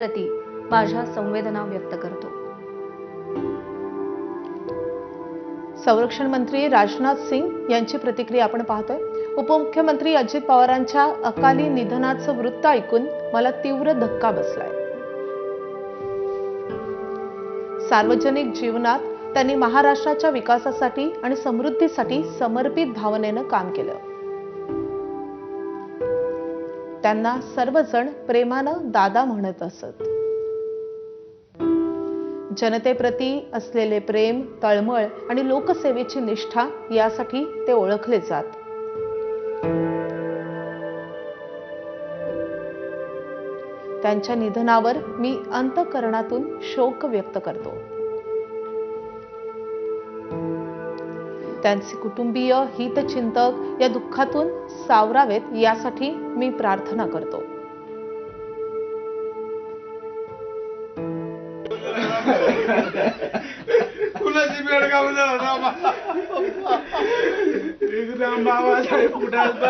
प्रति माझ्या संवेदना व्यक्त करतो। संरक्षण मंत्री राजनाथ सिंग यांची प्रतिक्रिया आपण पाहतोय। उपमुख्यमंत्री अजित पवारांच्या अकाली निधनाचं वृत्त ऐकून मला तीव्र धक्का बसलाय। सार्वजनिक जीवनात त्यांनी महाराष्ट्राच्या विकासासाठी आणि समृद्धीसाठी समर्पित भावनेनं काम केलं। त्यांना सर्वजण प्रेमानं दादा म्हणत असत। जनतेप्रती असलेले प्रेम, तळमळ आणि लोकसेवेची निष्ठा यासाठी ते ओळखले जात। त्यांच्या निधनावर मी अंतःकरणातून शोक व्यक्त करतो। त्यांचे कुटुंबीय, हितचिंतक या दुःखातून सावरावेत यासाठी मी प्रार्थना करतो। कुणाची बेडगावला होता एकदम बाबासाहेब कुठात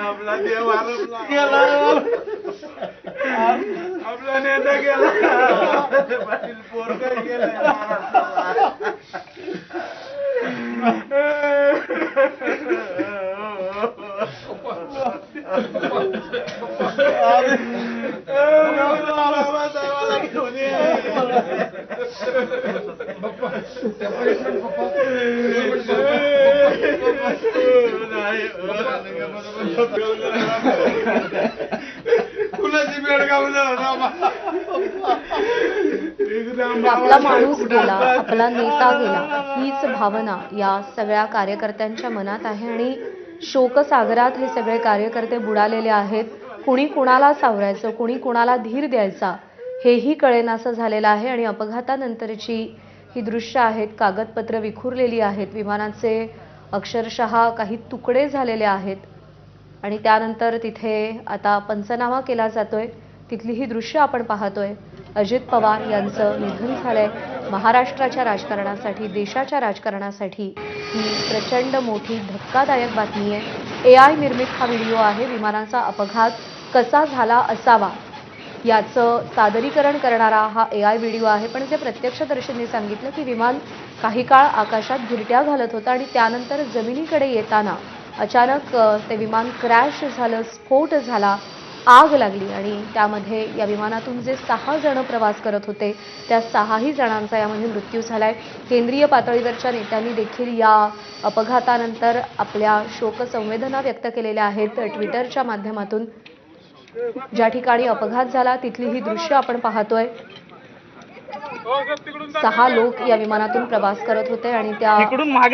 आपला देव गेला, आपला नेता गेला, पाटील पोरगा गेला। कुणाची बेडगावला होता आपला माणूस गेला, आपला नेता गेला, हीच भावना या सगळ्या कार्यकर्त्यांच्या मनात आहे आणि शोकसागरात हे सगळे कार्यकर्ते बुडालेले आहेत। कुणी कुणाला सावरायचं, कुणी कुणाला धीर द्यायचा हेही कळेनासं झालेलं आहे। आणि अपघातानंतरची ही दृश्य आहेत, कागदपत्र विखुरलेली आहेत, विमानाचे अक्षरशः काही तुकडे झालेले आहेत आणि त्यानंतर तिथे आता पंचनामा केला जातोय। तिथली ही दृश्य आपण पाहतोय। अजित पवार यांचं निधन झालंय। महाराष्ट्राच्या राजकारणासाठी, देशाच्या राजकारणासाठी ही प्रचंड मोठी धक्कादायक बातमी आहे। AI निर्मित हा व्हिडिओ आहे। विमानाचा अपघात कसा झाला असावा याचं सादरीकरण करणारा हा AI व्हिडिओ आहे। पण जे प्रत्यक्षदर्शींनी सांगितलं की विमान काही काळ आकाशात घिरट्या घालत होता आणि त्यानंतर जमिनीकडे येताना अचानक ते विमान क्रॅश झालं, स्फोट झाला, आग लागली आणि त्यामध्ये या विमानातून जे 6 जण प्रवास करत होते त्या 6ही जणांचा यामध्ये मृत्यू झालाय। केंद्रीय पातळीवरच्या नेत्यांनी देखील या अपघातानंतर आपल्या शोकसंवेदना व्यक्त केलेल्या आहेत। ट्विटरच्या माध्यमातून ज्या ठिकाणी अपघात झाला तिथली ही दृश्य आपण पाहतोय। 6 लोक या विमानातून प्रवास करत होते आणि त्या